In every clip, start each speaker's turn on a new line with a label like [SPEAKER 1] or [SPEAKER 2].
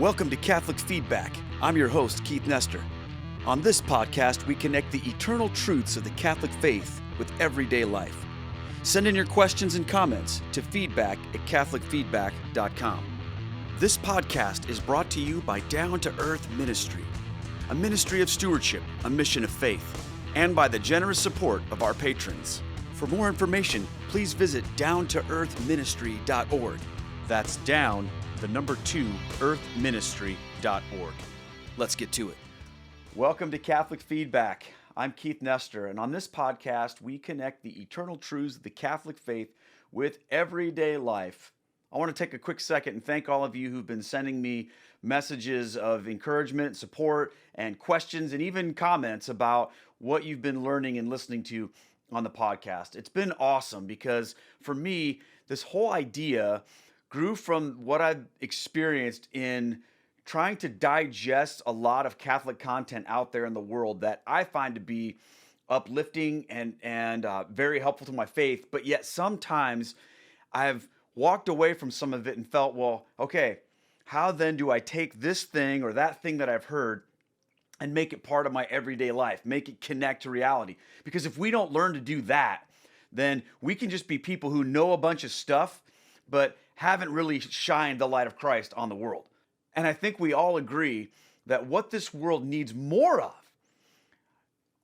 [SPEAKER 1] Welcome to Catholic Feedback. I'm your host, Keith Nestor. On this podcast, we connect the eternal truths of the Catholic faith with everyday life. Send in your questions and comments to feedback@catholicfeedback.com. This podcast is brought to you by Down to Earth Ministry, a ministry of stewardship, a mission of faith, and by the generous support of our patrons. For more information, please visit downtoearthministry.org. That's down, the number 2, earthministry.org. Let's get to it. Welcome to Catholic Feedback. I'm Keith Nestor, and on this podcast, we connect the eternal truths of the Catholic faith with everyday life. I want to take a quick second and thank all of you who've been sending me messages of encouragement, support, and questions, and even comments about what you've been learning and listening to on the podcast. It's been awesome because for me, this whole idea grew from what I've experienced in trying to digest a lot of Catholic content out there in the world that I find to be uplifting and very helpful to my faith. But yet sometimes I've walked away from some of it and felt, well, okay, how then do I take this thing or that thing that I've heard and make it part of my everyday life, make it connect to reality? Because if we don't learn to do that, then we can just be people who know a bunch of stuff, but haven't really shined the light of Christ on the world. And I think we all agree that what this world needs more of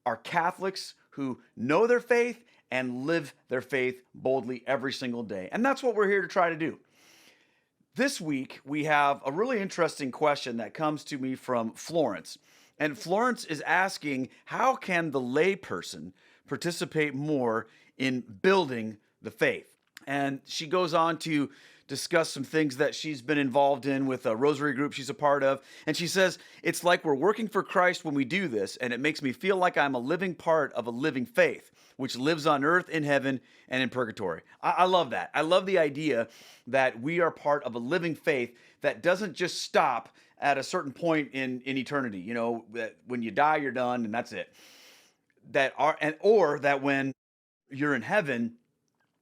[SPEAKER 1] are Catholics who know their faith and live their faith boldly every single day. And that's what we're here to try to do. This week, we have a really interesting question that comes to me from Florence. And Florence is asking, how can the layperson participate more in building the faith? And she goes on to discuss some things that she's been involved in with a rosary group she's a part of. And she says, it's like we're working for Christ when we do this, and it makes me feel like I'm a living part of a living faith, which lives on earth, in heaven, and in purgatory. I love that. I love the idea that we are part of a living faith that doesn't just stop at a certain point in eternity. You know, that when you die, you're done, and that's it. Or that when you're in heaven,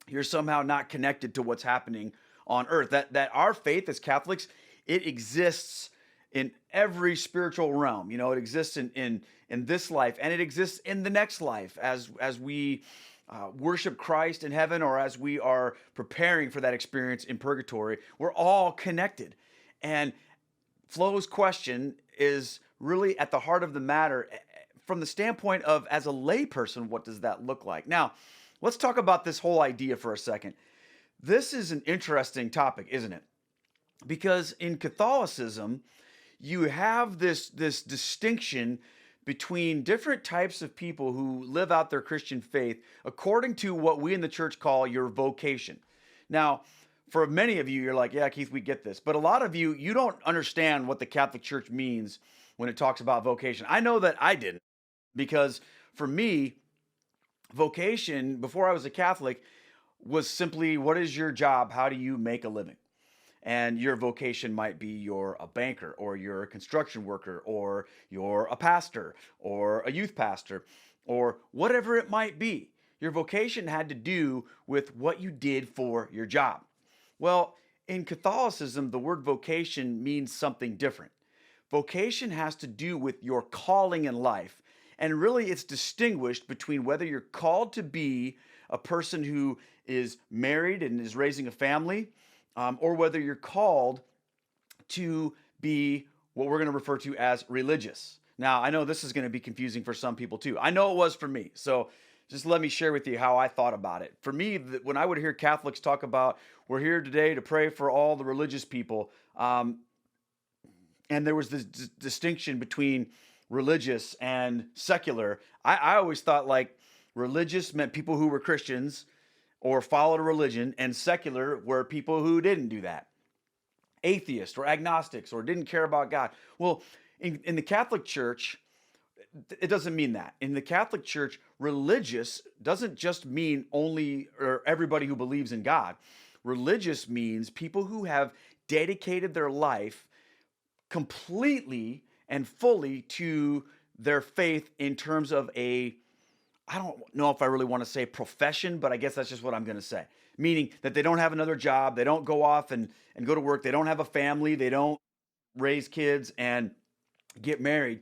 [SPEAKER 1] you're somehow not connected to what's happening on earth. That our faith as Catholics, it exists in every spiritual realm. You know, it exists in this life, and it exists in the next life as we worship Christ in heaven, or as we are preparing for that experience in purgatory. We're all connected. And Flo's question is really at the heart of the matter from the standpoint of, as a layperson, what does that look like? Now, let's talk about this whole idea for a second. This is an interesting topic, isn't it? Because in Catholicism, you have this distinction between different types of people who live out their Christian faith according to what we in the church call your vocation. Now, for many of you, you're like, yeah, Keith, we get this. But a lot of you don't understand what the Catholic Church means when it talks about vocation. I know that I didn't, because for me, vocation, before I was a Catholic, was simply, what is your job? How do you make a living? And your vocation might be you're a banker, or you're a construction worker, or you're a pastor, or a youth pastor, or whatever it might be. Your vocation had to do with what you did for your job. Well, in Catholicism, the word vocation means something different. Vocation has to do with your calling in life. And really, it's distinguished between whether you're called to be a person who is married and is raising a family, or whether you're called to be what we're going to refer to as religious. Now, I know this is going to be confusing for some people too. I know it was for me. So just let me share with you how I thought about it. For me, when I would hear Catholics talk about, we're here today to pray for all the religious people, and there was this distinction between religious and secular, I always thought like religious meant people who were Christians or followed a religion, and secular were people who didn't do that. Atheists or agnostics or didn't care about God. Well, in the Catholic Church, it doesn't mean that. In the Catholic Church, religious doesn't just mean only or everybody who believes in God. Religious means people who have dedicated their life completely and fully to their faith in terms of I don't know if I really want to say profession, but I guess that's just what I'm going to say. Meaning that they don't have another job, they don't go off and go to work, they don't have a family, they don't raise kids and get married,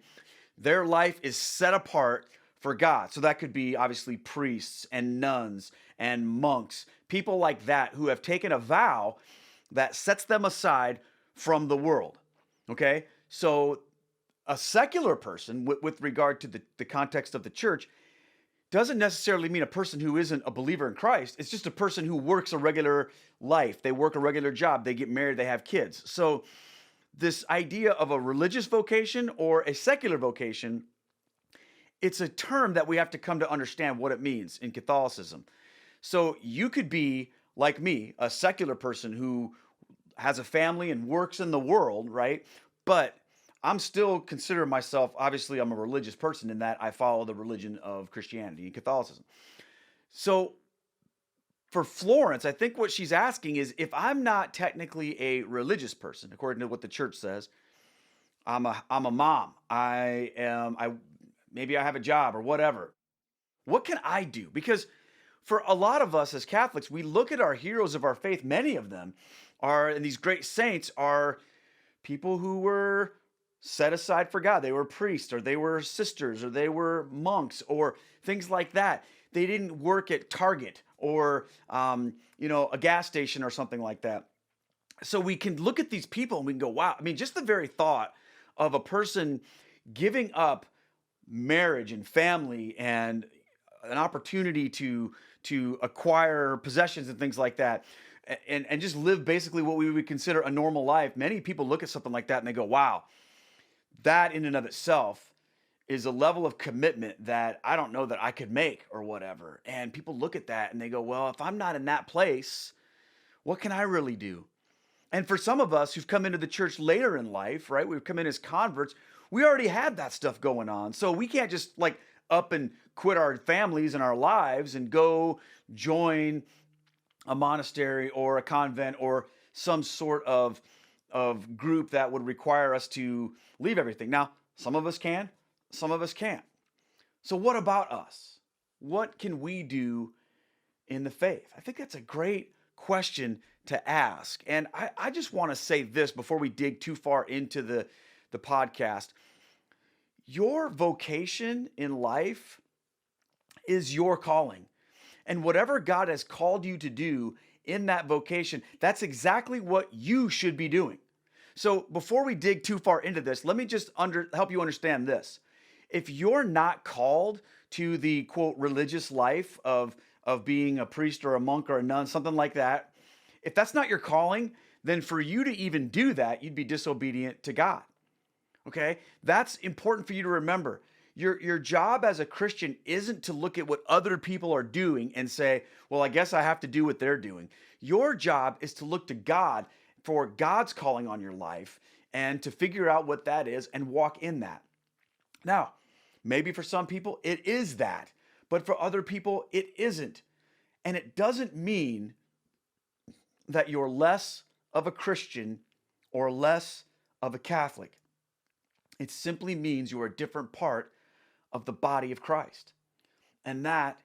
[SPEAKER 1] their life is set apart for God. So that could be obviously priests and nuns and monks, people like that who have taken a vow that sets them aside from the world. Okay? So a secular person, with regard to the context of the church, doesn't necessarily mean a person who isn't a believer in Christ. It's just a person who works a regular life. They work a regular job. They get married. They have kids. So this idea of a religious vocation or a secular vocation, it's a term that we have to come to understand what it means in Catholicism. So you could be, like me, a secular person who has a family and works in the world, right? But I'm still consider myself, obviously, I'm a religious person in that I follow the religion of Christianity and Catholicism. So for Florence, I think what she's asking is, if I'm not technically a religious person, according to what the church says, I'm a mom. Maybe I have a job or whatever. What can I do? Because for a lot of us as Catholics, we look at our heroes of our faith. Many of them and these great saints are people who were set aside for God. They were priests, or they were sisters, or they were monks, or things like that. They didn't work at Target or a gas station or something like that. So we can look at these people and we can go, wow. I mean, just the very thought of a person giving up marriage and family and an opportunity to acquire possessions and things like that, and just live basically what we would consider a normal life. Many people look at something like that and they go, wow, that in and of itself is a level of commitment that I don't know that I could make or whatever. And people look at that and they go, well, if I'm not in that place, what can I really do? And for some of us who've come into the church later in life, right? We've come in as converts. We already had that stuff going on. So we can't just like up and quit our families and our lives and go join a monastery or a convent or some sort of group that would require us to leave everything. Now, some of us can, some of us can't. So what about us? What can we do in the faith? I think that's a great question to ask. And I just want to say this before we dig too far into the podcast. Your vocation in life is your calling. And whatever God has called you to do in that vocation, that's exactly what you should be doing. So before we dig too far into this, let me just help you understand this. If you're not called to the quote religious life of being a priest or a monk or a nun, something like that, if that's not your calling, then for you to even do that, you'd be disobedient to God. Okay? That's important for you to remember. Your job as a Christian isn't to look at what other people are doing and say, well, I guess I have to do what they're doing. Your job is to look to God for God's calling on your life and to figure out what that is and walk in that. Now, maybe for some people it is that, but for other people it isn't. And it doesn't mean that you're less of a Christian or less of a Catholic. It simply means you're a different part of the body of Christ. And that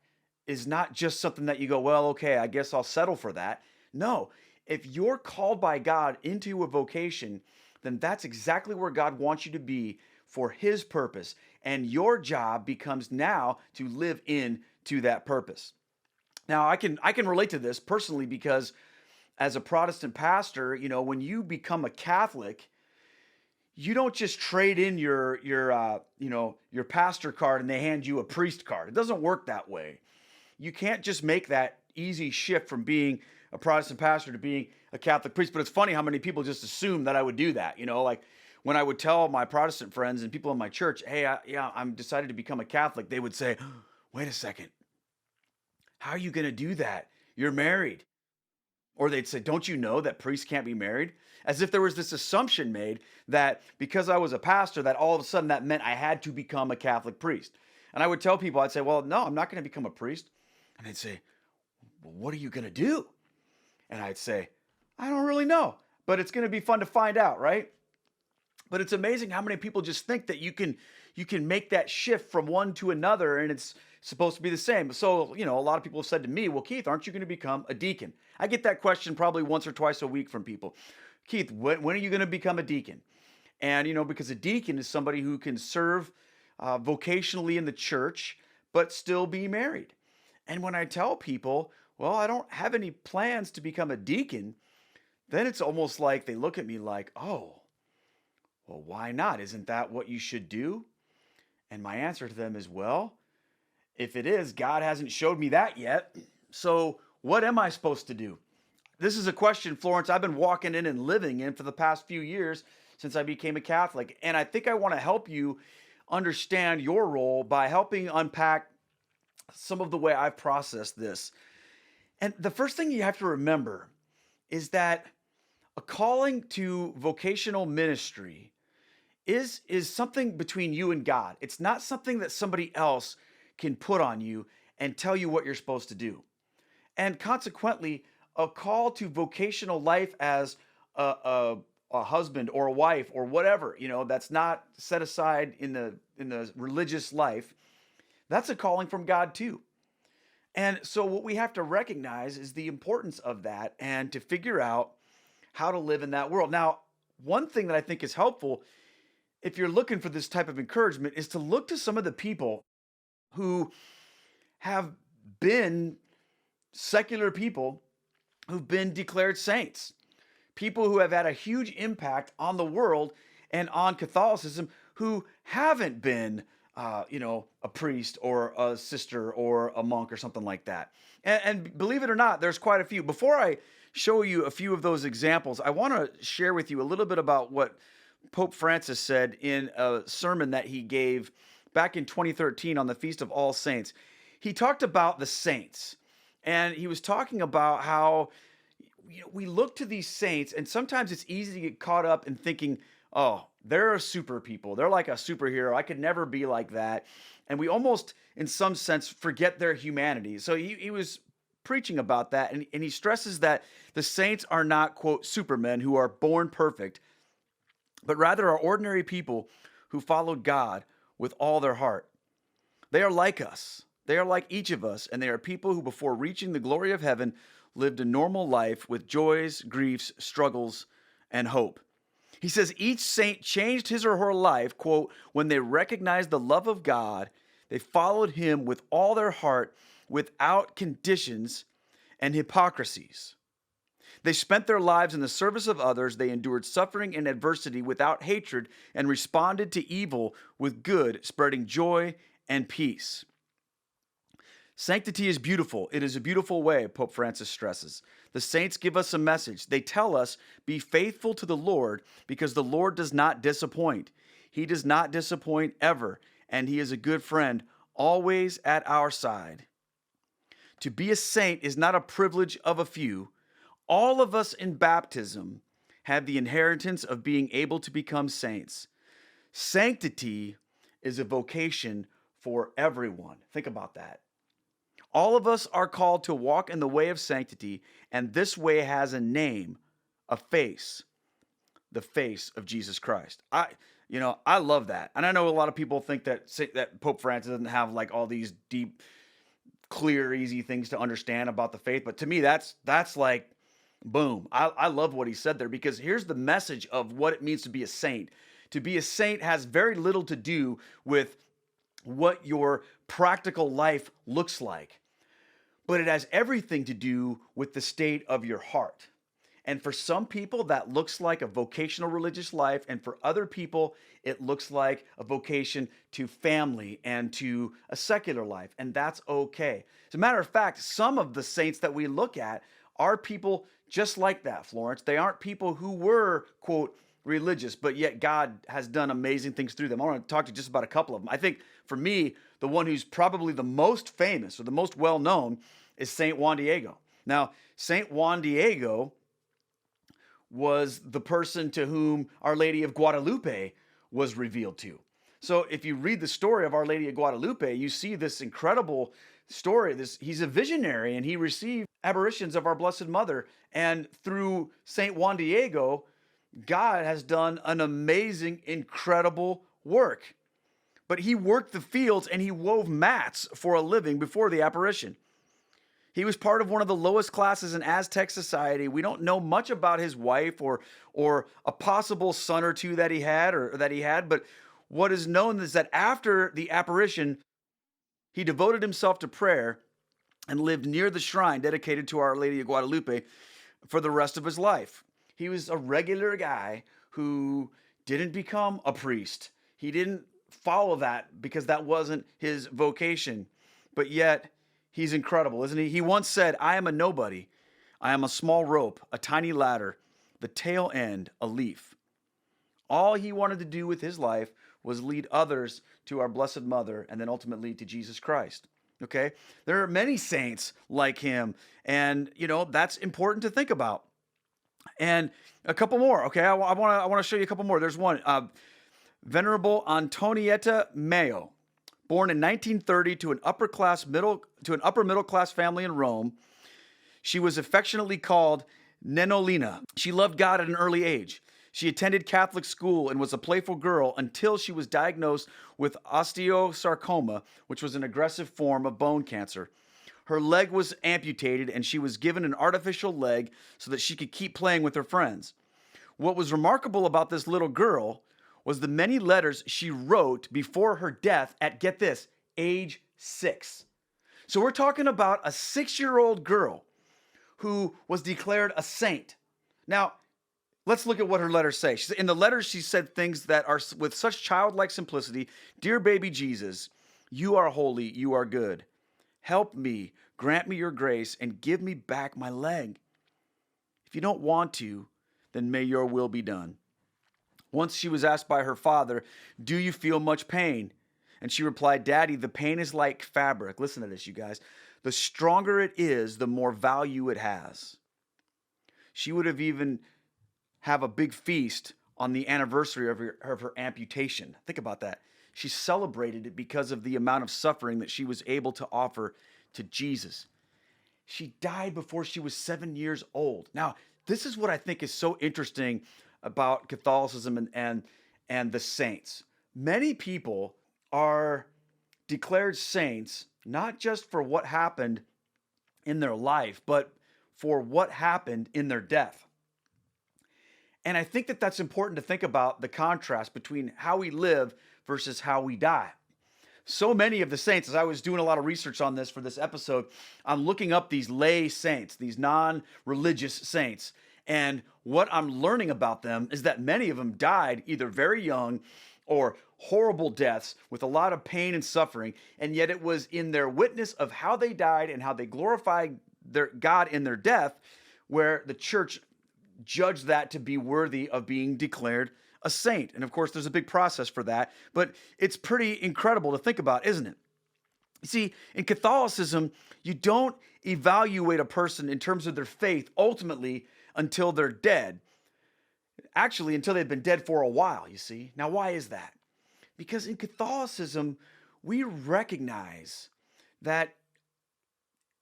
[SPEAKER 1] is not just something that you go, well, okay, I guess I'll settle for that. No, if you're called by God into a vocation, then that's exactly where God wants you to be for His purpose. And your job becomes now to live into that purpose. Now, I can relate to this personally because as a Protestant pastor, when you become a Catholic, you don't just trade in your pastor card and they hand you a priest card. It doesn't work that way. You can't just make that easy shift from being a Protestant pastor to being a Catholic priest. But it's funny how many people just assume that I would do that. Like when I would tell my Protestant friends and people in my church, hey, I'm decided to become a Catholic, they would say, wait a second, how are you going to do that? You're married. Or they'd say, don't you know that priests can't be married? As if there was this assumption made that because I was a pastor, that all of a sudden that meant I had to become a Catholic priest. And I would tell people, I'd say, well, no, I'm not going to become a priest. And they'd say, well, what are you going to do? And I'd say, I don't really know, but it's going to be fun to find out, right? But it's amazing how many people just think that you can make that shift from one to another and it's supposed to be the same. So, a lot of people have said to me, well, Keith, aren't you going to become a deacon? I get that question probably once or twice a week from people. Keith, when are you going to become a deacon? And, because a deacon is somebody who can serve vocationally in the church, but still be married. And when I tell people, well, I don't have any plans to become a deacon, then it's almost like they look at me like, oh, well, why not? Isn't that what you should do? And my answer to them is, well, if it is, God hasn't showed me that yet. So what am I supposed to do? This is a question, Florence, I've been walking in and living in for the past few years since I became a Catholic. And I think I want to help you understand your role by helping unpack some of the way I've processed this. And the first thing you have to remember is that a calling to vocational ministry is something between you and God. It's not something that somebody else can put on you and tell you what you're supposed to do. And consequently, a call to vocational life as a husband or a wife or whatever, that's not set aside in the religious life, that's a calling from God too. And so what we have to recognize is the importance of that and to figure out how to live in that world. Now, one thing that I think is helpful if you're looking for this type of encouragement is to look to some of the people who have been secular people who've been declared saints, people who have had a huge impact on the world and on Catholicism who haven't been, a priest or a sister or a monk or something like that. And believe it or not, there's quite a few. Before I show you a few of those examples, I want to share with you a little bit about what Pope Francis said in a sermon that he gave back in 2013 on the Feast of All Saints. He talked about the saints, and he was talking about how we look to these saints, and sometimes it's easy to get caught up in thinking, oh, they're a super people. They're like a superhero. I could never be like that. And we almost, in some sense, forget their humanity. So he was preaching about that, and he stresses that the saints are not, quote, supermen who are born perfect, but rather are ordinary people who followed God with all their heart. They are like us. They are like each of us, and they are people who, before reaching the glory of heaven, lived a normal life with joys, griefs, struggles, and hope. He says each saint changed his or her life, quote, when they recognized the love of God, they followed him with all their heart, without conditions and hypocrisies. They spent their lives in the service of others. They endured suffering and adversity without hatred and responded to evil with good, spreading joy and peace. Sanctity is beautiful. It is a beautiful way, Pope Francis stresses. The saints give us a message. They tell us, be faithful to the Lord, because the Lord does not disappoint. He does not disappoint ever, and he is a good friend, always at our side. To be a saint is not a privilege of a few. All of us in baptism have the inheritance of being able to become saints. Sanctity is a vocation for everyone. Think about that. All of us are called to walk in the way of sanctity, and this way has a name, a face, the face of Jesus Christ. I love that. And I know a lot of people think that Pope Francis doesn't have like all these deep, clear, easy things to understand about the faith. But to me, that's like, boom. I love what he said there, because here's the message of what it means to be a saint. To be a saint has very little to do with what your practical life looks like, but it has everything to do with the state of your heart. And for some people, that looks like a vocational religious life. And for other people, it looks like a vocation to family and to a secular life. And that's okay. As a matter of fact, some of the saints that we look at are people just like that, Florence. They aren't people who were, quote, religious, but yet God has done amazing things through them. I want to talk to you just about a couple of them. I think for me, the one who's probably the most famous or the most well-known is Saint Juan Diego. Now, Saint Juan Diego was the person to whom Our Lady of Guadalupe was revealed to. So if you read the story of Our Lady of Guadalupe, you see this incredible story. He's a visionary, and he received apparitions of our Blessed Mother. And through Saint Juan Diego, God has done an amazing, incredible work. But he worked the fields and he wove mats for a living before the apparition. He was part of one of the lowest classes in Aztec society. We don't know much about his wife or a possible son or two that he had, but what is known is that after the apparition, he devoted himself to prayer and lived near the shrine dedicated to Our Lady of Guadalupe for the rest of his life. He was a regular guy who didn't become a priest. He didn't follow that because that wasn't his vocation. But yet, he's incredible, isn't he? He once said, "I am a nobody. I am a small rope, a tiny ladder, the tail end, a leaf." All he wanted to do with his life was lead others to our Blessed Mother and then ultimately to Jesus Christ. Okay? There are many saints like him, and that's important to think about. And a couple more, okay? I want to show you a couple more. There's one, Venerable Antonieta Mayo, born in 1930 to an upper middle class family in Rome. She was affectionately called Nenolina. She loved God at an early age. She attended Catholic school and was a playful girl until she was diagnosed with osteosarcoma, which was an aggressive form of bone cancer. Her leg was amputated and she was given an artificial leg so that she could keep playing with her friends. What was remarkable about this little girl was the many letters she wrote before her death at, get this, age 6. So we're talking about a 6-year-old girl who was declared a saint. Now, let's look at what her letters say. In the letters, she said things that are with such childlike simplicity. Dear baby Jesus, you are holy, you are good. Help me, grant me your grace, and give me back my leg. If you don't want to, then may your will be done. Once she was asked by her father, do you feel much pain? And she replied, Daddy, the pain is like fabric. Listen to this, you guys. The stronger it is, the more value it has. She would even have a big feast on the anniversary of her amputation. Think about that. She celebrated it because of the amount of suffering that she was able to offer to Jesus. She died before she was 7 years old. Now, this is what I think is so interesting about Catholicism and the saints. Many people are declared saints not just for what happened in their life, but for what happened in their death. And I think that that's important to think about the contrast between how we live versus how we die. So many of the saints, as I was doing a lot of research on this for this episode, I'm looking up these lay saints, these non-religious saints. And what I'm learning about them is that many of them died either very young or horrible deaths with a lot of pain and suffering. And yet it was in their witness of how they died and how they glorified their God in their death where the church judged that to be worthy of being declared a saint. And of course, there's a big process for that, but it's pretty incredible to think about, isn't it? You see, in Catholicism, you don't evaluate a person in terms of their faith ultimately until they're dead. Actually, until they've been dead for a while, you see. Now, why is that? Because in Catholicism, we recognize that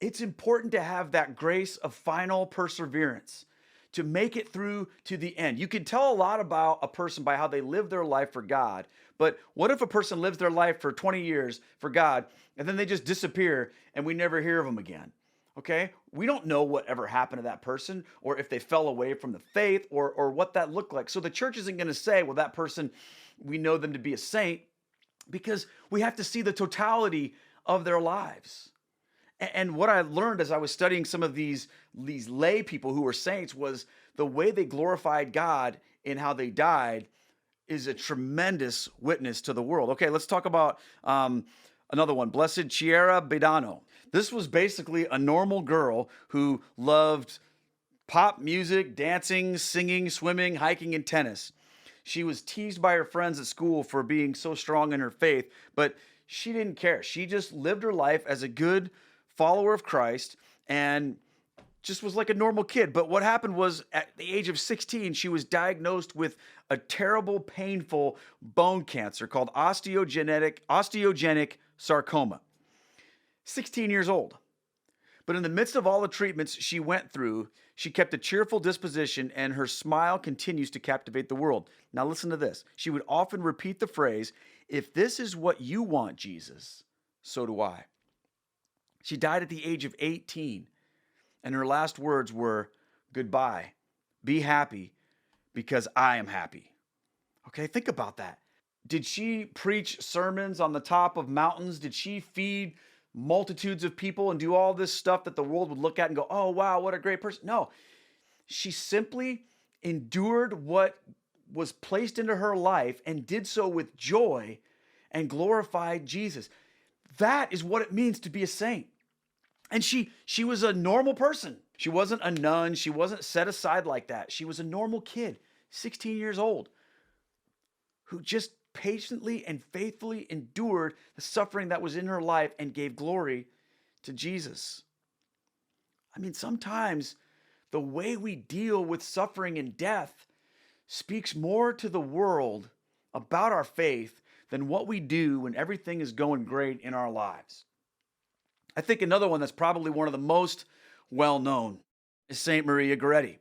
[SPEAKER 1] it's important to have that grace of final perseverance, to make it through to the end. You can tell a lot about a person by how they live their life for God, but what if a person lives their life for 20 years for God, and then they just disappear and we never hear of them again? Okay? We don't know what ever happened to that person, or if they fell away from the faith, or what that looked like. So the church isn't going to say, well, that person, we know them to be a saint, because we have to see the totality of their lives. And what I learned as I was studying some of these lay people who were saints was the way they glorified God in how they died is a tremendous witness to the world. Okay, let's talk about another one, Blessed Chiera Bedano. This was basically a normal girl who loved pop music, dancing, singing, swimming, hiking, and tennis. She was teased by her friends at school for being so strong in her faith, but she didn't care. She just lived her life as a good follower of Christ and just was like a normal kid. But what happened was at the age of 16, she was diagnosed with a terrible, painful bone cancer called osteogenic sarcoma. 16 years old. But in the midst of all the treatments she went through, she kept a cheerful disposition and her smile continues to captivate the world. Now listen to this. She would often repeat the phrase, if this is what you want, Jesus, so do I. She died at the age of 18, and her last words were, "Goodbye. Be happy because I am happy." Okay, think about that. Did she preach sermons on the top of mountains? Did she feed multitudes of people and do all this stuff that the world would look at and go, "Oh, wow, what a great person"? No, she simply endured what was placed into her life and did so with joy and glorified Jesus. That is what it means to be a saint. And she was a normal person. She wasn't a nun. She wasn't set aside like that. She was a normal kid, 16 years old, who just patiently and faithfully endured the suffering that was in her life and gave glory to Jesus. I mean, sometimes the way we deal with suffering and death speaks more to the world about our faith than what we do when everything is going great in our lives. I think another one that's probably one of the most well-known is Saint Maria Goretti.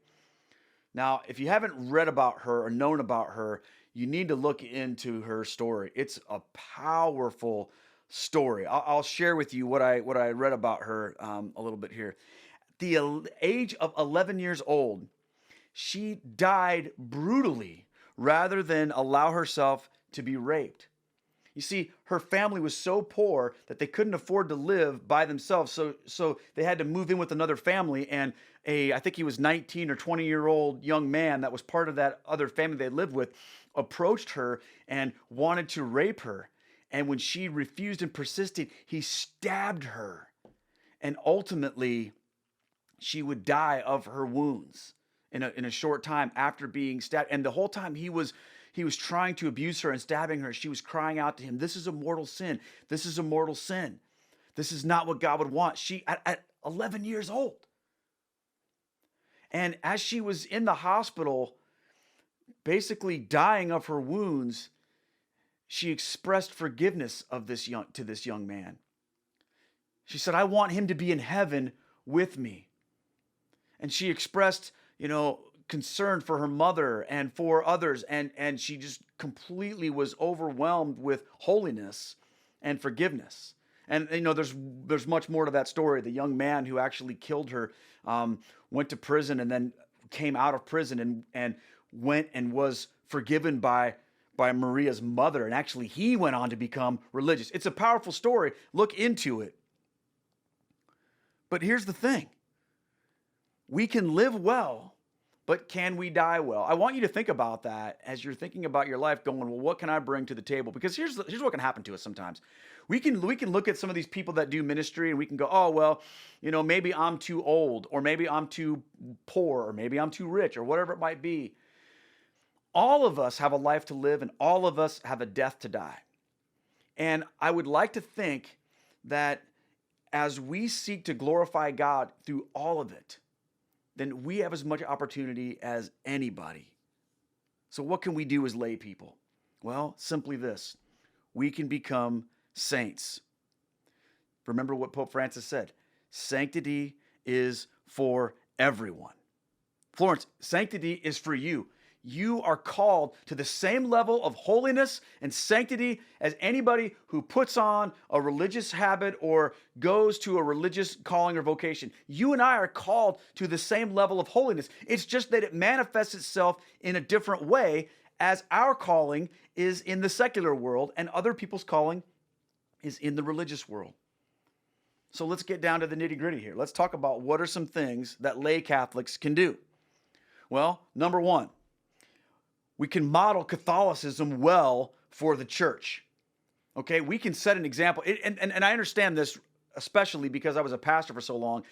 [SPEAKER 1] Now, if you haven't read about her or known about her, you need to look into her story. It's a powerful story. I'll share with you what I read about her a little bit here. At the age of 11 years old, she died brutally rather than allow herself to be raped. You see, her family was so poor that they couldn't afford to live by themselves. So they had to move in with another family. And I think he was 19 or 20-year-old young man that was part of that other family they lived with, approached her and wanted to rape her. And when she refused and persisted, he stabbed her. And ultimately, she would die of her wounds in a short time after being stabbed. And the whole time he was trying to abuse her and stabbing her, she was crying out to him, "This is a mortal sin. This is a mortal sin. This is not what God would want." She, at 11 years old. And as she was in the hospital, basically dying of her wounds, she expressed forgiveness to this young man. She said, "I want him to be in heaven with me." And she expressed, concern for her mother and for others, and she just completely was overwhelmed with holiness and forgiveness. And there's much more to that story. The young man who actually killed her went to prison and then came out of prison and went and was forgiven by Maria's mother, and actually he went on to become religious. It's a powerful story. Look into it. But here's the thing. We can live well, but can we die well? I want you to think about that as you're thinking about your life, going, well, what can I bring to the table? Because here's what can happen to us sometimes. We can look at some of these people that do ministry and we can go, oh, well, maybe I'm too old, or maybe I'm too poor, or maybe I'm too rich, or whatever it might be. All of us have a life to live, and all of us have a death to die. And I would like to think that as we seek to glorify God through all of it, then we have as much opportunity as anybody. So what can we do as lay people? Well, simply this. We can become saints. Remember what Pope Francis said. Sanctity is for everyone. Florence, sanctity is for you. You are called to the same level of holiness and sanctity as anybody who puts on a religious habit or goes to a religious calling or vocation. You and I are called to the same level of holiness. It's just that it manifests itself in a different way, as our calling is in the secular world and other people's calling is in the religious world. So let's get down to the nitty-gritty here. Let's talk about what are some things that lay Catholics can do. Well, number one, we can model Catholicism well for the church. Okay, we can set an example. And I understand this, especially because I was a pastor for so long.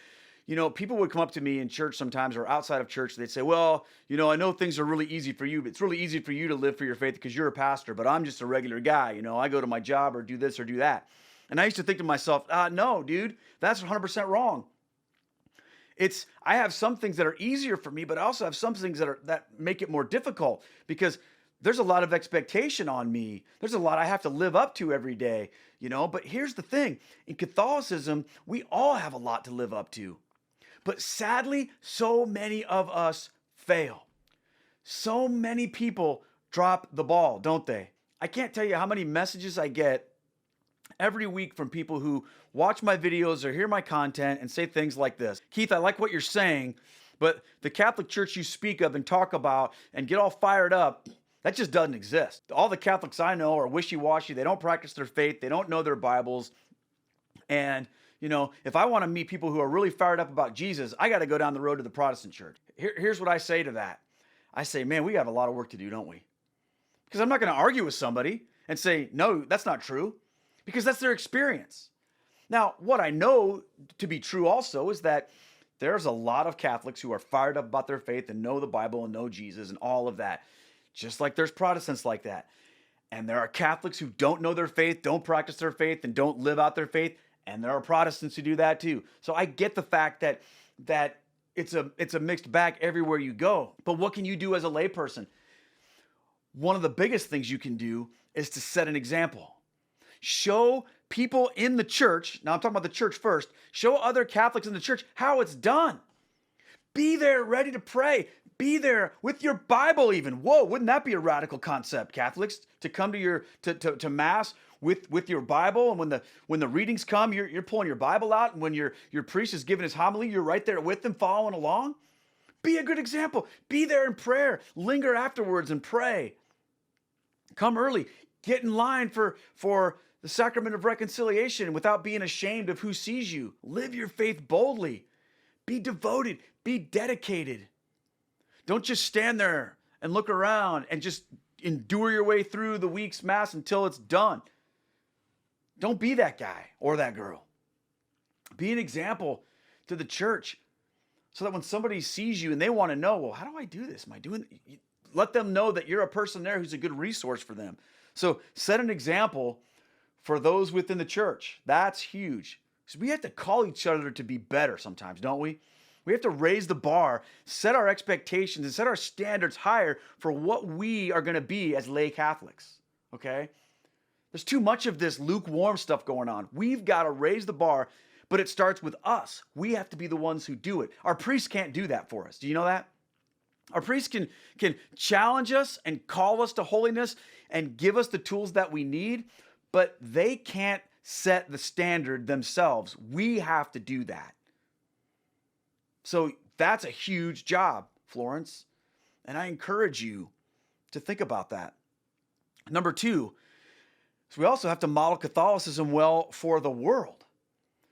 [SPEAKER 1] People would come up to me in church sometimes or outside of church. They'd say, well, I know things are really easy for you, but it's really easy for you to live for your faith because you're a pastor, but I'm just a regular guy. I go to my job or do this or do that. And I used to think to myself, no, dude, that's 100% wrong. I have some things that are easier for me, but I also have some things that make it more difficult because there's a lot of expectation on me. There's a lot I have to live up to every day, But here's the thing. In Catholicism, we all have a lot to live up to. But sadly, so many of us fail. So many people drop the ball, don't they? I can't tell you how many messages I get every week from people who watch my videos or hear my content and say things like this. Keith, I like what you're saying, but the Catholic Church you speak of and talk about and get all fired up, that just doesn't exist. All the Catholics I know are wishy-washy. They don't practice their faith. They don't know their Bibles. And, if I want to meet people who are really fired up about Jesus, I got to go down the road to the Protestant church. Here's what I say to that. I say, man, we have a lot of work to do, don't we? Because I'm not going to argue with somebody and say, no, that's not true, because that's their experience. Now, what I know to be true also is that there's a lot of Catholics who are fired up about their faith and know the Bible and know Jesus and all of that, just like there's Protestants like that. And there are Catholics who don't know their faith, don't practice their faith, and don't live out their faith. And there are Protestants who do that too. So I get the fact that it's a mixed bag everywhere you go. But what can you do as a layperson? One of the biggest things you can do is to set an example. Show people in the church, now I'm talking about the church first, show other Catholics in the church how it's done. Be there ready to pray. Be there with your Bible even. Whoa, wouldn't that be a radical concept, Catholics, to come to Mass with your Bible, and when the readings come, you're pulling your Bible out, and when your priest is giving his homily, you're right there with them following along? Be a good example. Be there in prayer. Linger afterwards and pray. Come early. Get in line for the sacrament of reconciliation without being ashamed of who sees you. Live your faith boldly. Be devoted. Be dedicated. Don't just stand there and look around and just endure your way through the week's Mass until it's done. Don't be that guy or that girl. Be an example to the church so that when somebody sees you and they want to know, well, how do I do this? Am I doing it? Let them know that you're a person there who's a good resource for them. So set an example for those within the church. That's huge. So we have to call each other to be better sometimes, don't we? We have to raise the bar, set our expectations, and set our standards higher for what we are going to be as lay Catholics, okay? There's too much of this lukewarm stuff going on. We've got to raise the bar, but it starts with us. We have to be the ones who do it. Our priests can't do that for us. Do you know that? Our priests can challenge us and call us to holiness and give us the tools that we need, but they can't set the standard themselves. We have to do that. So that's a huge job, Florence. And I encourage you to think about that. Number two, so we also have to model Catholicism well for the world.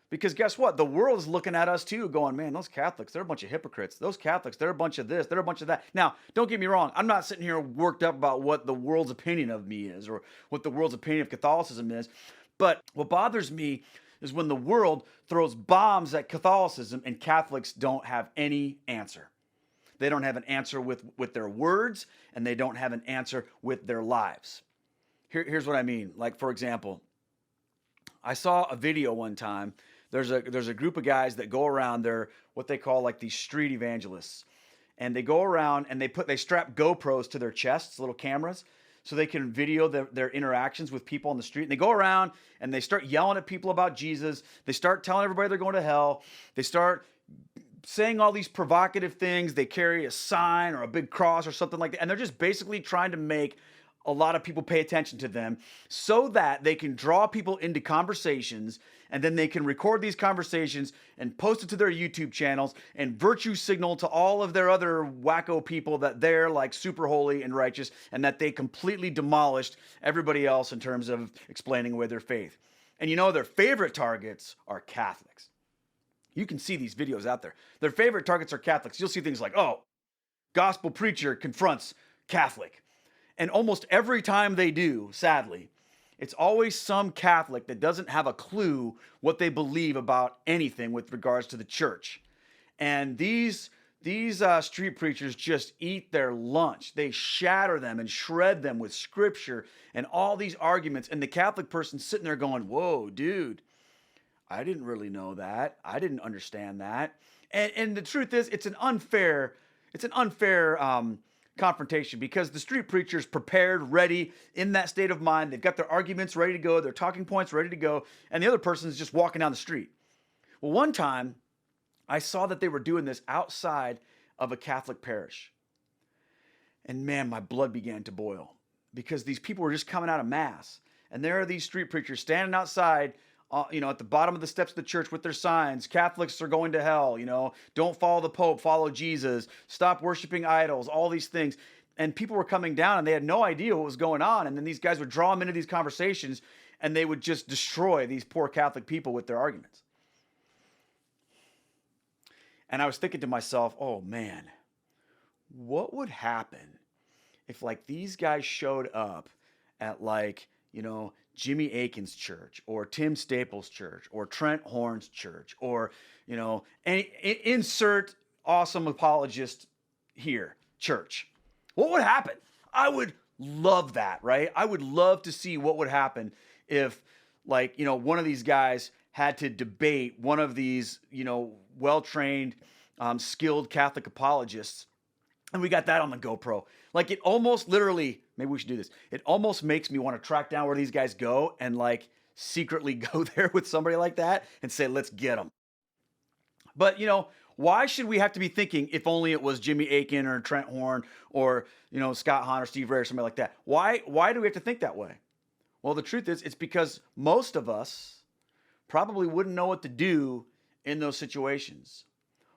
[SPEAKER 1] Because guess what? The world is looking at us too, going, man, those Catholics, they're a bunch of hypocrites. Those Catholics, they're a bunch of this, they're a bunch of that. Now, don't get me wrong. I'm not sitting here worked up about what the world's opinion of me is or what the world's opinion of Catholicism is. But what bothers me is when the world throws bombs at Catholicism and Catholics don't have any answer. They don't have an answer with their words, and they don't have an answer with their lives. Here's what I mean. Like, for example, I saw a video one time. There's a group of guys that go around. They're what they call like these street evangelists. And they go around and they strap GoPros to their chests, little cameras, so they can video their interactions with people on the street. And they go around and they start yelling at people about Jesus. They start telling everybody they're going to hell. They start saying all these provocative things. They carry a sign or a big cross or something like that. And they're just basically trying to make a lot of people pay attention to them so that they can draw people into conversations, and then they can record these conversations and post it to their YouTube channels and virtue signal to all of their other wacko people that they're like super holy and righteous and that they completely demolished everybody else in terms of explaining away their faith. And you know, their favorite targets are Catholics. You can see these videos out there. Their favorite targets are Catholics. You'll see things like, oh, gospel preacher confronts Catholic. And almost every time they do, sadly, it's always some Catholic that doesn't have a clue what they believe about anything with regards to the church. And these street preachers just eat their lunch. They shatter them and shred them with scripture and all these arguments. And the Catholic person sitting there going, whoa, dude, I didn't really know that. I didn't understand that. And the truth is, it's an unfair confrontation, because the street preacher's prepared, ready, in that state of mind. They've got their arguments ready to go, their talking points ready to go, and the other person's just walking down the street. Well, one time, I saw that they were doing this outside of a Catholic parish. And man, my blood began to boil, because these people were just coming out of Mass. And there are these street preachers standing outside, at the bottom of the steps of the church with their signs. Catholics are going to hell, don't follow the Pope, follow Jesus, stop worshiping idols, all these things. And people were coming down and they had no idea what was going on. And then these guys would draw them into these conversations and they would just destroy these poor Catholic people with their arguments. And I was thinking to myself, oh man, what would happen if like these guys showed up at Jimmy Akin's church or Tim Staples' church or Trent Horn's church or, insert awesome apologist here, church. What would happen? I would love that, right? I would love to see what would happen if one of these guys had to debate one of these, well-trained, skilled Catholic apologists. And we got that on the GoPro. It almost literally, maybe we should do this. It almost makes me want to track down where these guys go and secretly go there with somebody like that and say, let's get them. But, why should we have to be thinking if only it was Jimmy Akin or Trent Horn or, Scott Hahn or Steve Ray or somebody like that? Why do we have to think that way? Well, the truth is it's because most of us probably wouldn't know what to do in those situations.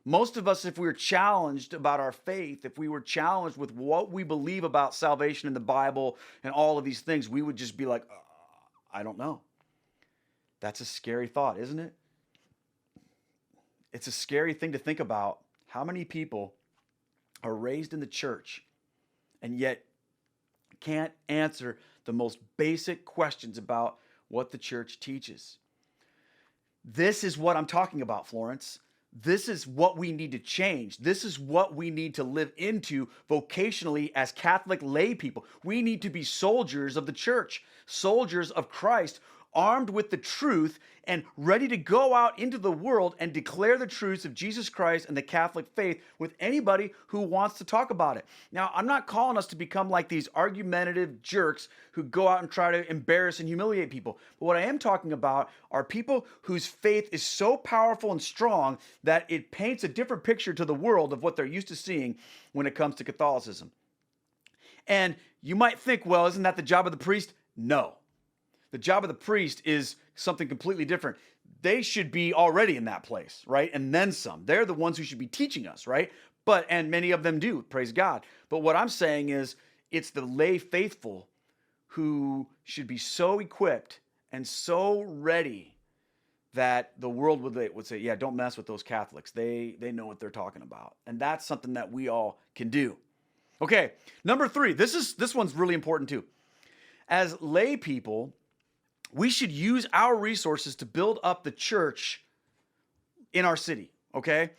[SPEAKER 1] Most of us, if we were challenged about our faith, if we were challenged with what we believe about salvation in the Bible and all of these things, we would just be like, I don't know. That's a scary thought, isn't it? It's a scary thing to think about how many people are raised in the church and yet can't answer the most basic questions about what the church teaches. This is what I'm talking about, Florence. This is what we need to change. This is what we need to live into vocationally as Catholic lay people. We need to be soldiers of the church, soldiers of Christ, armed with the truth and ready to go out into the world and declare the truths of Jesus Christ and the Catholic faith with anybody who wants to talk about it. Now, I'm not calling us to become like these argumentative jerks who go out and try to embarrass and humiliate people. But what I am talking about are people whose faith is so powerful and strong that it paints a different picture to the world of what they're used to seeing when it comes to Catholicism. And you might think, well, isn't that the job of the priest? No. The job of the priest is something completely different. They should be already in that place, right? And then some. They're the ones who should be teaching us, right? And many of them do, praise God. But what I'm saying is it's the lay faithful who should be so equipped and so ready that the world would say, yeah, don't mess with those Catholics. They know what they're talking about. And that's something that we all can do. Okay, number 3. This one's really important too. As lay people, we should use our resources to build up the church in our city, okay?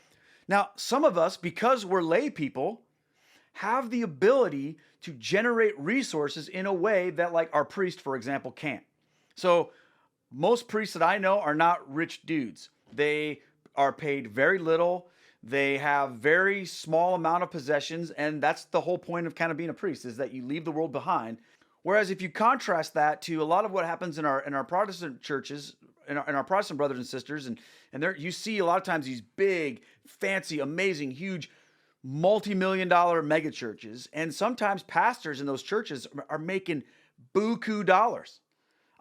[SPEAKER 1] Now, some of us, because we're lay people, have the ability to generate resources in a way that our priest, for example, can't. So most priests that I know are not rich dudes. They are paid very little. They have very small amount of possessions, and that's the whole point of kind of being a priest, is that you leave the world behind. Whereas if you contrast that to a lot of what happens in our Protestant churches, in our Protestant brothers and sisters, and there you see a lot of times these big, fancy, amazing, huge, multi-million-dollar mega churches, and sometimes pastors in those churches are making buku dollars.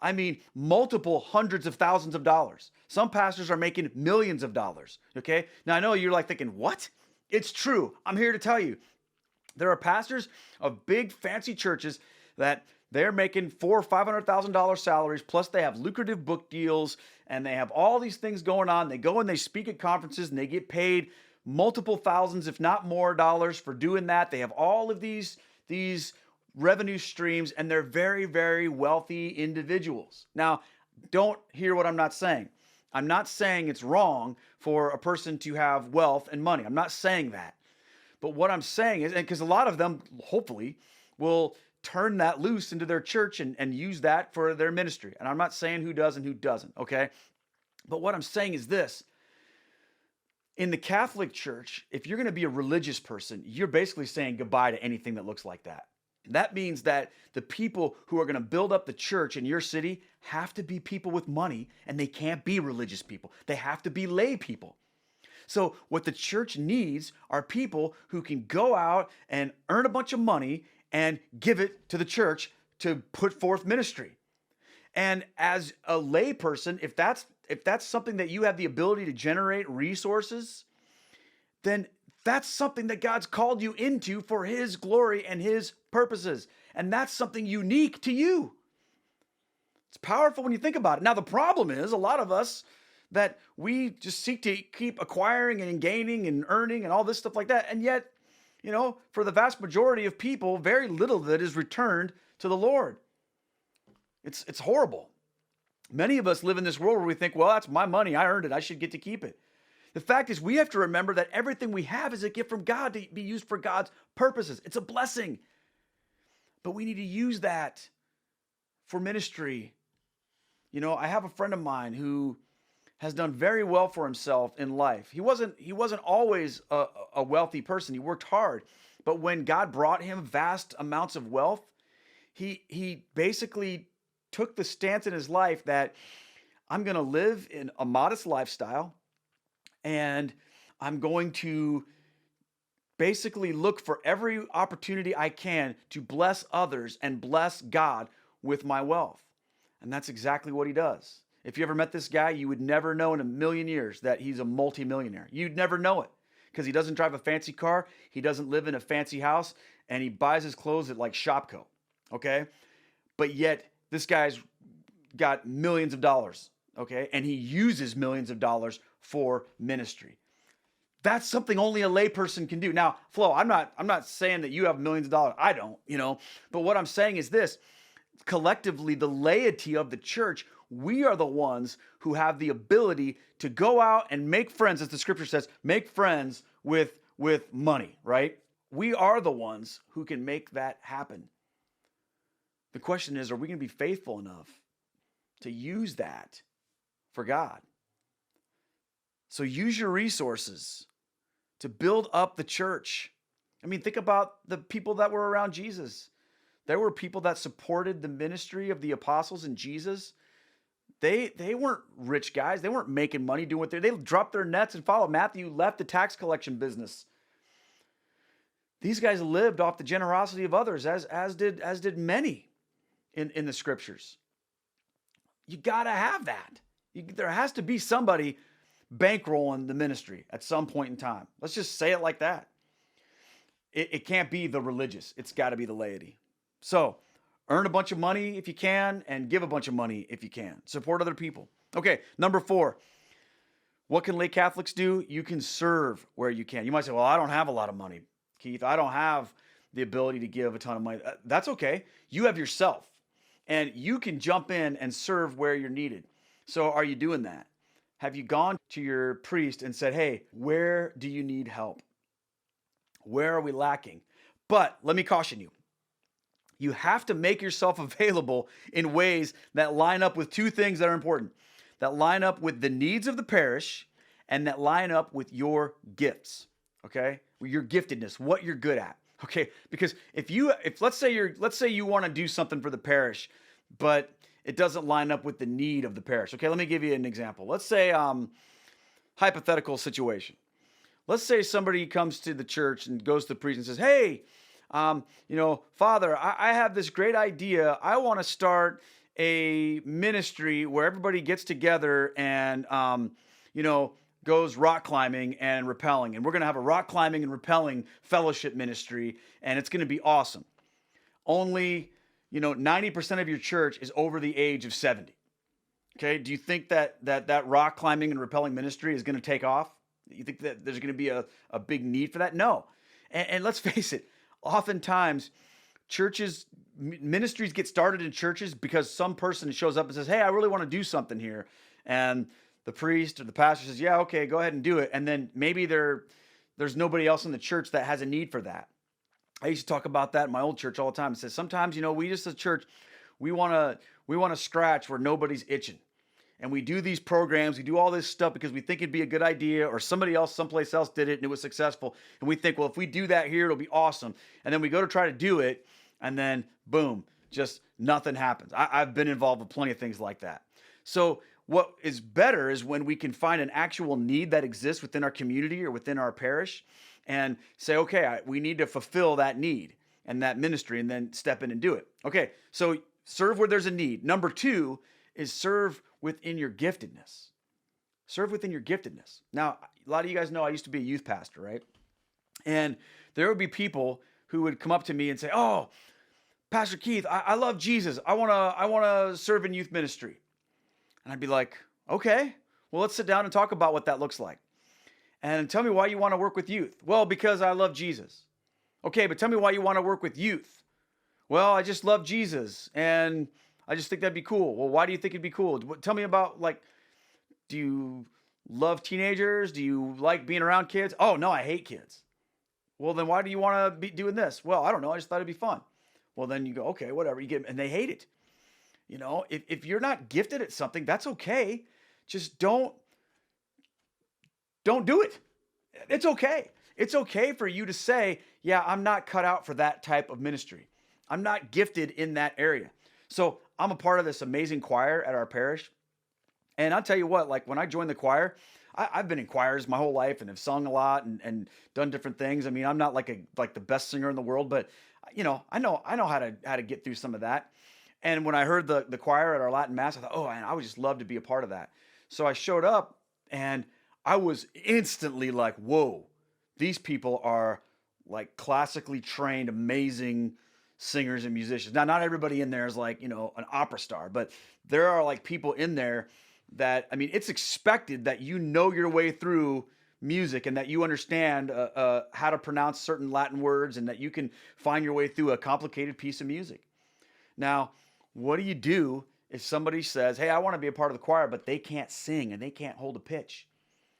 [SPEAKER 1] I mean, multiple hundreds of thousands of dollars. Some pastors are making millions of dollars. Okay, now I know you're thinking, what? It's true. I'm here to tell you, there are pastors of big, fancy churches that they're making $400,000 or $500,000 salaries, plus they have lucrative book deals, and they have all these things going on. They go and they speak at conferences, and they get paid multiple thousands, if not more, dollars for doing that. They have all of these revenue streams, and they're very, very wealthy individuals. Now, don't hear what I'm not saying. I'm not saying it's wrong for a person to have wealth and money. I'm not saying that. But what I'm saying is, and because a lot of them, hopefully, will turn that loose into their church and use that for their ministry. And I'm not saying who does and who doesn't, okay? But what I'm saying is this. In the Catholic Church, if you're going to be a religious person, you're basically saying goodbye to anything that looks like that. That means that the people who are going to build up the church in your city have to be people with money, and they can't be religious people. They have to be lay people. So what the church needs are people who can go out and earn a bunch of money and give it to the church to put forth ministry. And as a layperson, if that's something that you have the ability to generate resources, then that's something that God's called you into for his glory and his purposes. And that's something unique to you. It's powerful when you think about it. Now, the problem is a lot of us that we just seek to keep acquiring and gaining and earning and all this stuff like that. And yet, for the vast majority of people, very little of it is returned to the Lord. It's horrible. Many of us live in this world where we think, well, that's my money. I earned it. I should get to keep it. The fact is, we have to remember that everything we have is a gift from God to be used for God's purposes. It's a blessing. But we need to use that for ministry. I have a friend of mine who has done very well for himself in life. He wasn't always a wealthy person. He worked hard. But when God brought him vast amounts of wealth, he basically took the stance in his life that I'm going to live in a modest lifestyle, and I'm going to basically look for every opportunity I can to bless others and bless God with my wealth. And that's exactly what he does. If you ever met this guy, you would never know in a million years that he's a multimillionaire. You'd never know it because he doesn't drive a fancy car. He doesn't live in a fancy house, and he buys his clothes at like Shopko. Okay. But yet this guy's got millions of dollars. Okay. And he uses millions of dollars for ministry. That's something only a layperson can do. Now, Flo, I'm not saying that you have millions of dollars. I don't, but what I'm saying is this: collectively, the laity of the church, we are the ones who have the ability to go out and make friends, as the scripture says, make friends with money, right? We are the ones who can make that happen. The question is, are we going to be faithful enough to use that for God? So use your resources to build up the church. I mean, think about the people that were around Jesus. There were people that supported the ministry of the apostles and Jesus. They weren't rich guys. They weren't making money doing what they dropped their nets and followed. Matthew left the tax collection business. These guys lived off the generosity of others, as did many in the scriptures. You got to have that. There has to be somebody bankrolling the ministry at some point in time. Let's just say it like that. It can't be the religious. It's got to be the laity. So earn a bunch of money if you can, and give a bunch of money if you can. Support other people. Okay, number 4. What can lay Catholics do? You can serve where you can. You might say, well, I don't have a lot of money, Keith. I don't have the ability to give a ton of money. That's okay. You have yourself, and you can jump in and serve where you're needed. So are you doing that? Have you gone to your priest and said, hey, where do you need help? Where are we lacking? But let me caution you. You have to make yourself available in ways that line up with 2 things that are important. That line up with the needs of the parish, and that line up with your gifts. Okay? Your giftedness, what you're good at. Okay? Because if let's say you want to do something for the parish, but it doesn't line up with the need of the parish. Okay, let me give you an example. Let's say, hypothetical situation. Let's say somebody comes to the church and goes to the priest and says, hey, Father, I have this great idea. I want to start a ministry where everybody gets together and, goes rock climbing and rappelling. And we're going to have a rock climbing and rappelling fellowship ministry, and it's going to be awesome. Only 90% of your church is over the age of 70. Okay. Do you think that rock climbing and rappelling ministry is going to take off? You think that there's going to be a big need for that? No. And let's face it, oftentimes ministries get started in churches because some person shows up and says, hey, I really want to do something here. And the priest or the pastor says, yeah, okay, go ahead and do it. And then maybe there's nobody else in the church that has a need for that. I used to talk about that in my old church all the time. It says sometimes, we just as a church, we want to scratch where nobody's itching. And we do these programs, we do all this stuff because we think it'd be a good idea, or somebody else someplace else did it and it was successful. And we think, well, if we do that here, it'll be awesome. And then we go to try to do it, and then boom, just nothing happens. I've been involved with plenty of things like that. So what is better is when we can find an actual need that exists within our community or within our parish and say, okay, we need to fulfill that need. and that ministry and then step in and do it. Okay, so serve where there's a need. Number 2 is serve within your giftedness. Serve within your giftedness. Now, a lot of you guys know I used to be a youth pastor, right? And there would be people who would come up to me and say, "Oh, Pastor Keith, I love Jesus. I wanna serve in youth ministry." And I'd be like, "Okay, well, let's sit down and talk about what that looks like. And tell me why you want to work with youth." "Well, because I love Jesus." "Okay, but tell me why you want to work with youth." "Well, I just love Jesus and I just think that'd be cool." "Well, why do you think it'd be cool? Tell me about, like, do you love teenagers? Do you like being around kids?" "Oh, no, I hate kids." "Well, then why do you want to be doing this?" "Well, I don't know. I just thought it'd be fun." Well, then you go, "Okay, whatever." You get, and they hate it. If you're not gifted at something, that's okay. Just don't do it. It's okay. It's okay for you to say, "Yeah, I'm not cut out for that type of ministry. I'm not gifted in that area." So I'm a part of this amazing choir at our parish. And I'll tell you what, like when I joined the choir, I've been in choirs my whole life and have sung a lot and done different things. I mean, I'm not like the best singer in the world, but I know how to get through some of that. And when I heard the choir at our Latin Mass, I thought, "Oh, man, I would just love to be a part of that." So I showed up and I was instantly like, "Whoa, these people are like classically trained, amazing singers and musicians." Now, not everybody in there is like, an opera star, but there are like people in there that, I mean, it's expected that you know your way through music and that you understand how to pronounce certain Latin words and that you can find your way through a complicated piece of music. Now, what do you do if somebody says, "Hey, I want to be a part of the choir," but they can't sing and they can't hold a pitch?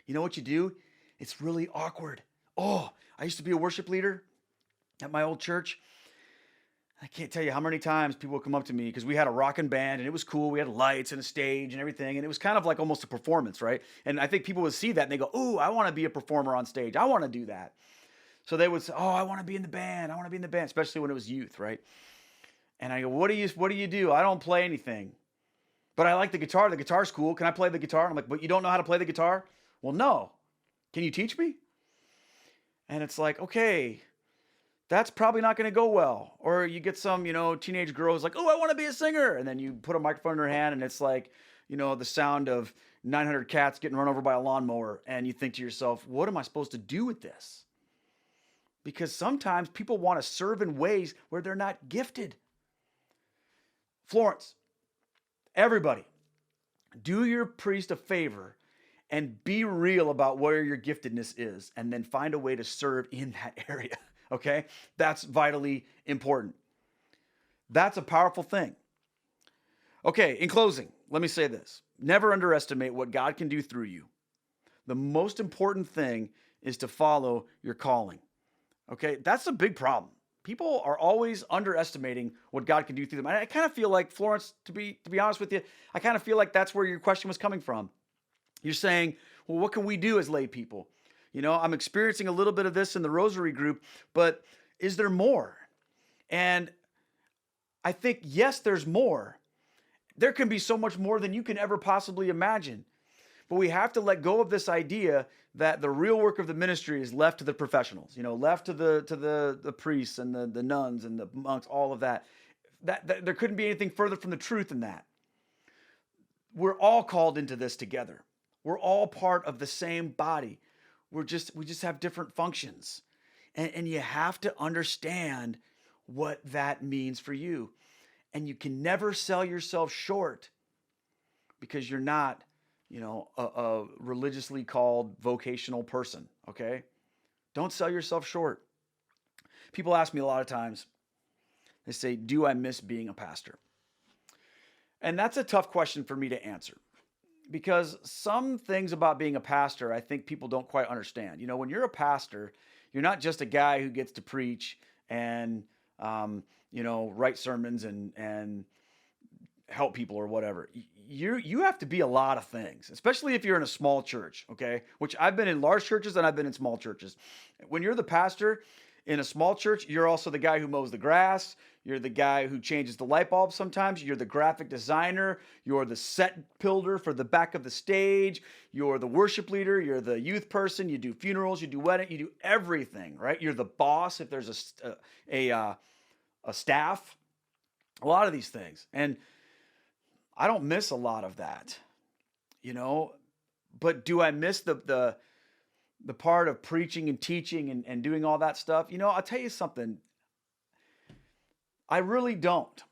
[SPEAKER 1] You know what you do? It's really awkward. Oh, I used to be a worship leader at my old church. I can't tell you how many times people would come up to me because we had a rockin' band and it was cool. We had lights and a stage and everything. And it was kind of like almost a performance, right? And I think people would see that and they go, "Ooh, I want to be a performer on stage. I want to do that." So they would say, "Oh, I want to be in the band. I want to be in the band," especially when it was youth, right? And I go, what do you do?" "I don't play anything, but I like the guitar. The guitar's cool. Can I play the guitar?" I'm like, "But you don't know how to play the guitar?" "Well, no. Can you teach me?" And it's like, okay, that's probably not going to go well. Or you get some, teenage girl who's like, "Oh, I want to be a singer." And then you put a microphone in her hand and it's like, the sound of 900 cats getting run over by a lawnmower. And you think to yourself, what am I supposed to do with this? Because sometimes people want to serve in ways where they're not gifted. Florence, everybody, do your priest a favor and be real about where your giftedness is and then find a way to serve in that area. Okay? That's vitally important. That's a powerful thing. Okay, in closing, let me say this. Never underestimate what God can do through you. The most important thing is to follow your calling. Okay? That's a big problem. People are always underestimating what God can do through them. And I kind of feel like, Florence, to be honest with you, I kind of feel like that's where your question was coming from. You're saying, "Well, what can we do as lay people? I'm experiencing a little bit of this in the Rosary group, but is there more?" And I think, yes, there's more. There can be so much more than you can ever possibly imagine. But we have to let go of this idea that the real work of the ministry is left to the professionals, left to the priests and the nuns and the monks, all of that. That there couldn't be anything further from the truth than that. We're all called into this together. We're all part of the same body. We just have different functions. And you have to understand what that means for you. And you can never sell yourself short because you're not, a religiously called vocational person, okay? Don't sell yourself short. People ask me a lot of times, they say, "Do I miss being a pastor?" And that's a tough question for me to answer because some things about being a pastor, I think people don't quite understand. When you're a pastor, you're not just a guy who gets to preach and, write sermons and help people or whatever. You have to be a lot of things, especially if you're in a small church, okay? Which I've been in large churches and I've been in small churches. When you're the pastor in a small church, you're also the guy who mows the grass. You're the guy who changes the light bulb sometimes. You're the graphic designer. You're the set builder for the back of the stage. You're the worship leader. You're the youth person. You do funerals. You do weddings. You do everything, right? You're the boss if there's a a staff, a lot of these things. And I don't miss a lot of that, but do I miss the part of preaching and teaching and doing all that stuff? I'll tell you something. I really don't.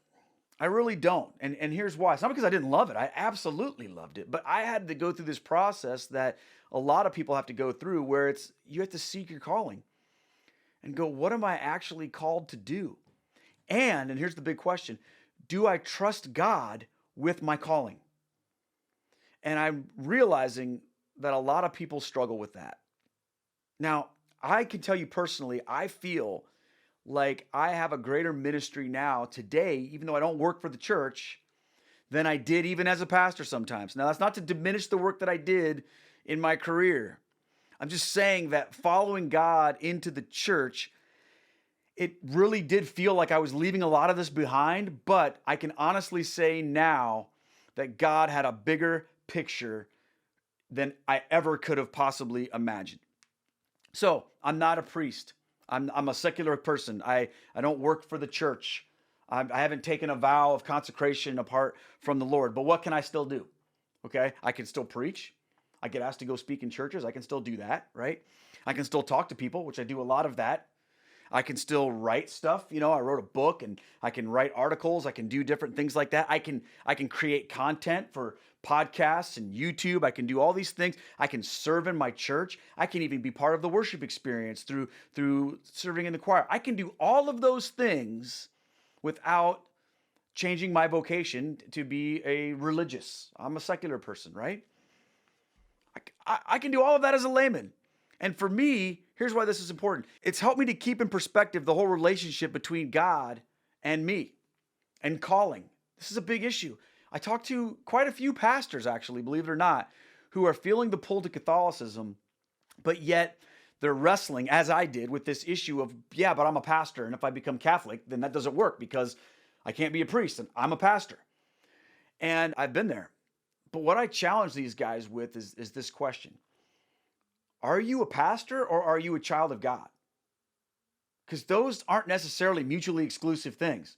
[SPEAKER 1] I really don't. And here's why. It's not because I didn't love it. I absolutely loved it. But I had to go through this process that a lot of people have to go through, where you have to seek your calling and go, what am I actually called to do? And here's the big question, do I trust God with my calling? And I'm realizing that a lot of people struggle with that. Now, I can tell you personally, I feel like I have a greater ministry now today, even though I don't work for the church, than I did even as a pastor sometimes. Now, that's not to diminish the work that I did in my career. I'm just saying that following God into the church, it really did feel like I was leaving a lot of this behind, but I can honestly say now that God had a bigger picture than I ever could have possibly imagined. So I'm not a priest. I'm a secular person. I don't work for the church. I haven't taken a vow of consecration apart from the Lord. But what can I still do? Okay, I can still preach. I get asked to go speak in churches. I can still do that, right? I can still talk to people, which I do a lot of that. I can still write stuff. I wrote a book and I can write articles. I can do different things like that. I can create content for podcasts and YouTube. I can do all these things. I can serve in my church. I can even be part of the worship experience through serving in the choir. I can do all of those things without changing my vocation to be a religious. I'm a secular person, right? I can do all of that as a layman. And for me, here's why this is important. It's helped me to keep in perspective the whole relationship between God and me and calling. This is a big issue. I talked to quite a few pastors, actually, believe it or not, who are feeling the pull to Catholicism, but yet they're wrestling, as I did, with this issue of, yeah, but I'm a pastor, and if I become Catholic, then that doesn't work because I can't be a priest, and I'm a pastor. And I've been there. But what I challenge these guys with is this question. Are you a pastor or are you a child of God? Because those aren't necessarily mutually exclusive things.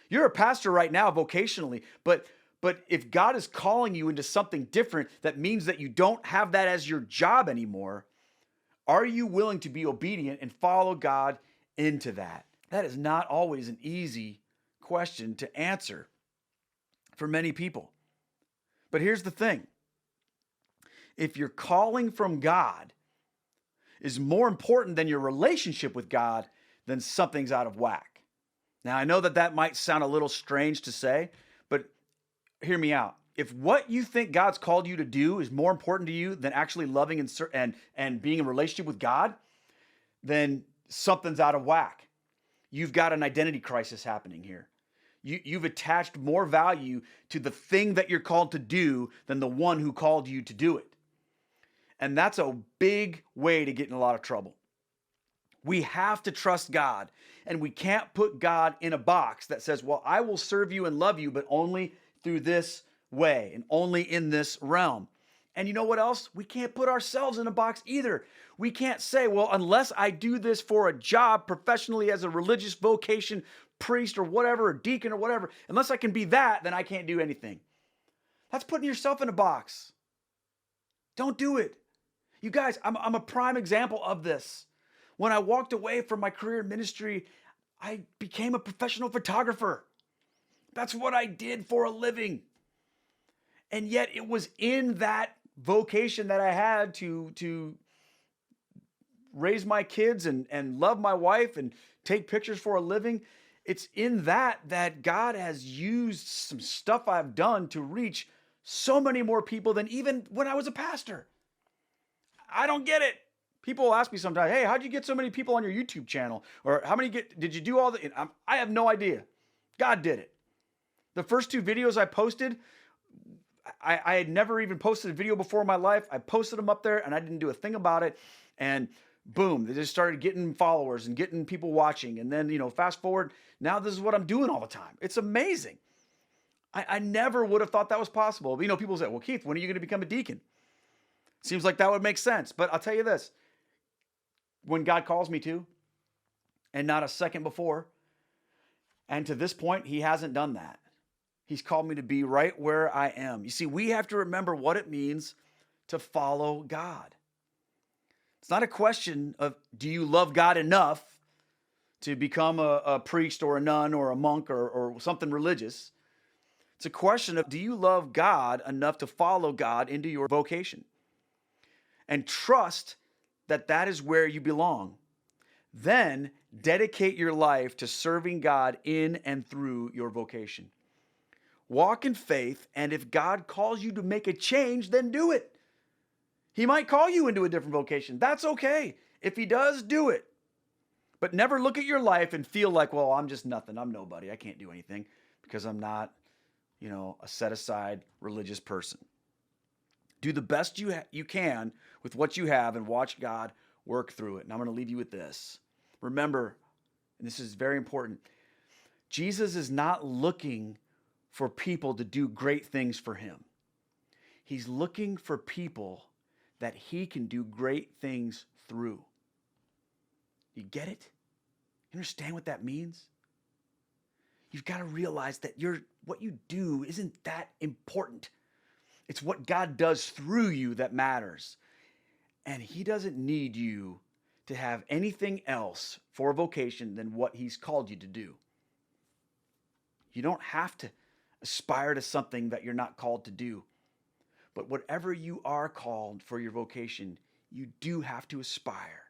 [SPEAKER 1] You're a pastor right now vocationally, but if God is calling you into something different, that means that you don't have that as your job anymore. Are you willing to be obedient and follow God into that? That is not always an easy question to answer for many people. But here's the thing. If your calling from God is more important than your relationship with God, then something's out of whack. Now, I know that might sound a little strange to say, but hear me out. If what you think God's called you to do is more important to you than actually loving and being in a relationship with God, then something's out of whack. You've got an identity crisis happening here. You've attached more value to the thing that you're called to do than the one who called you to do it. And that's a big way to get in a lot of trouble. We have to trust God, and we can't put God in a box that says, well, I will serve you and love you, but only through this way and only in this realm. And you know what else? We can't put ourselves in a box either. We can't say, well, unless I do this for a job professionally as a religious vocation, priest or whatever, or deacon or whatever, unless I can be that, then I can't do anything. That's putting yourself in a box. Don't do it. You guys, I'm a prime example of this. When I walked away from my career in ministry, I became a professional photographer. That's what I did for a living. And yet it was in that vocation that I had to raise my kids and love my wife and take pictures for a living. It's in that God has used some stuff I've done to reach so many more people than even when I was a pastor. I don't get it. People ask me sometimes, hey, how'd you get so many people on your YouTube channel? Or did you do all the, I have no idea. God did it. The first 2 videos I posted, I had never even posted a video before in my life. I posted them up there and I didn't do a thing about it. And boom, they just started getting followers and getting people watching. And then, fast forward, now this is what I'm doing all the time. It's amazing. I never would have thought that was possible. But, people say, well, Keith, when are you going to become a deacon? Seems like that would make sense. But I'll tell you this, when God calls me to, and not a second before, And to this point, he hasn't done that. He's called me to be right where I am. You see, we have to remember what it means to follow God. It's not a question of, do you love God enough to become a priest or a nun or a monk or something religious? It's a question of, do you love God enough to follow God into your vocation and trust that that is where you belong? Then dedicate your life to serving God in and through your vocation. Walk in faith, and if God calls you to make a change, then do it. He might call you into a different vocation. That's okay. If he does, do it. But never look at your life and feel like, well, I'm just nothing. I'm nobody. I can't do anything because I'm not, a set-aside religious person. Do the best you can with what you have and watch God work through it. And I'm going to leave you with this. Remember, and this is very important, Jesus is not looking for people to do great things for him. He's looking for people that he can do great things through. You get it? You understand what that means? You've got to realize that what you do isn't that important. It's what God does through you that matters. And he doesn't need you to have anything else for a vocation than what he's called you to do. You don't have to aspire to something that you're not called to do. But whatever you are called for your vocation, you do have to aspire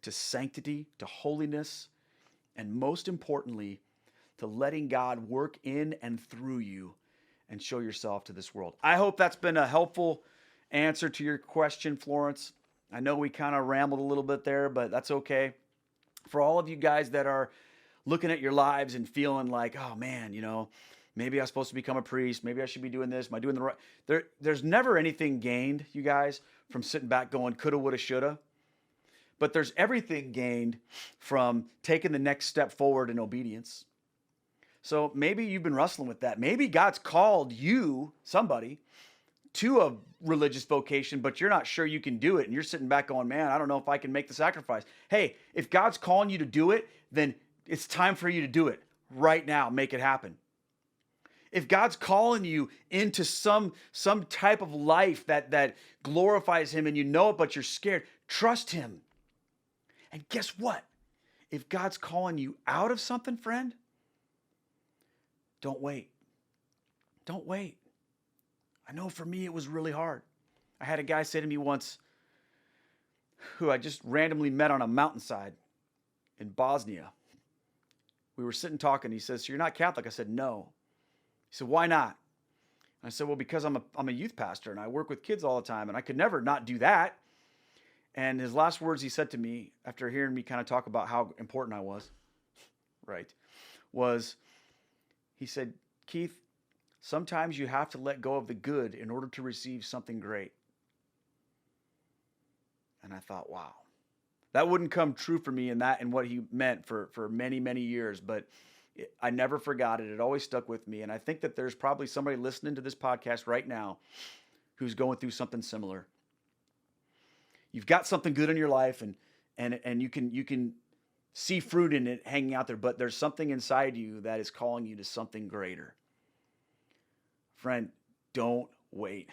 [SPEAKER 1] to sanctity, to holiness, and most importantly, to letting God work in and through you and show yourself to this world. I hope that's been a helpful answer to your question, Florence. I know we kind of rambled a little bit there, but that's okay. For all of you guys that are looking at your lives and feeling like, oh man, maybe I'm supposed to become a priest. Maybe I should be doing this. Am I doing the right? There's never anything gained, you guys, from sitting back going coulda, woulda, shoulda. But there's everything gained from taking the next step forward in obedience. So maybe you've been wrestling with that. Maybe God's called you, somebody, to a religious vocation, but you're not sure you can do it. And you're sitting back going, man, I don't know if I can make the sacrifice. Hey, if God's calling you to do it, then it's time for you to do it right now. Make it happen. If God's calling you into some type of life that glorifies him and you know it, but you're scared, trust him. And guess what? If God's calling you out of something, friend, don't wait. Don't wait. I know for me it was really hard. I had a guy say to me once, who I just randomly met on a mountainside in Bosnia. We were sitting talking. He says, so you're not Catholic? I said, no. He said, why not? I said, well, because I'm a youth pastor and I work with kids all the time and I could never not do that. And his last words he said to me after hearing me kind of talk about how important I was, right, was he said, Keith, sometimes you have to let go of the good in order to receive something great. And I thought, wow, that wouldn't come true for me and what he meant for many, many years. But I never forgot it. It always stuck with me. And I think that there's probably somebody listening to this podcast right now who's going through something similar. You've got something good in your life and you can see fruit in it hanging out there, but there's something inside you that is calling you to something greater. Friend, don't wait.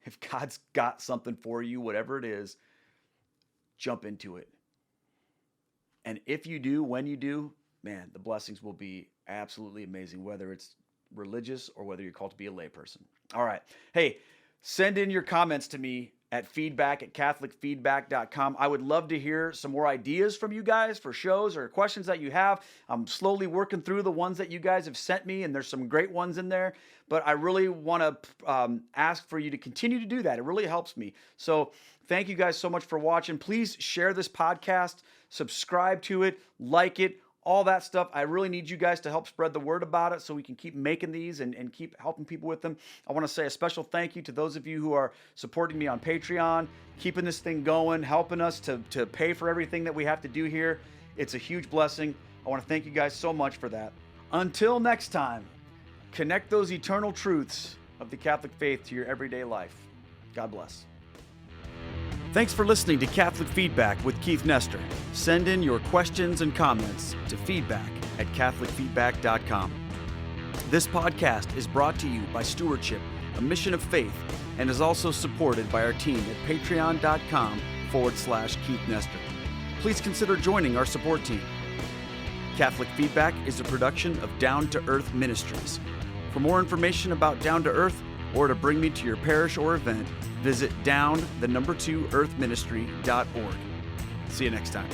[SPEAKER 1] If God's got something for you, whatever it is, jump into it. And if you do, when you do, man, the blessings will be absolutely amazing, whether it's religious or whether you're called to be a layperson. All right. Hey, send in your comments to me at feedback@catholicfeedback.com. I would love to hear some more ideas from you guys for shows or questions that you have. I'm slowly working through the ones that you guys have sent me, and there's some great ones in there. But I really want to ask for you to continue to do that. It really helps me. So thank you guys so much for watching. Please share this podcast, subscribe to it, like it, all that stuff. I really need you guys to help spread the word about it so we can keep making these and keep helping people with them. I want to say a special thank you to those of you who are supporting me on Patreon, keeping this thing going, helping us to pay for everything that we have to do here. It's a huge blessing. I want to thank you guys so much for that. Until next time, connect those eternal truths of the Catholic faith to your everyday life. God bless. Thanks for listening to Catholic Feedback with Keith Nestor. Send in your questions and comments to feedback@catholicfeedback.com. This podcast is brought to you by Stewardship, a mission of faith, and is also supported by our team at patreon.com/Keith Nestor. Please consider joining our support team. Catholic Feedback is a production of Down to Earth Ministries. For more information about Down to Earth or to bring me to your parish or event, visit down2earthministry.org. See you next time.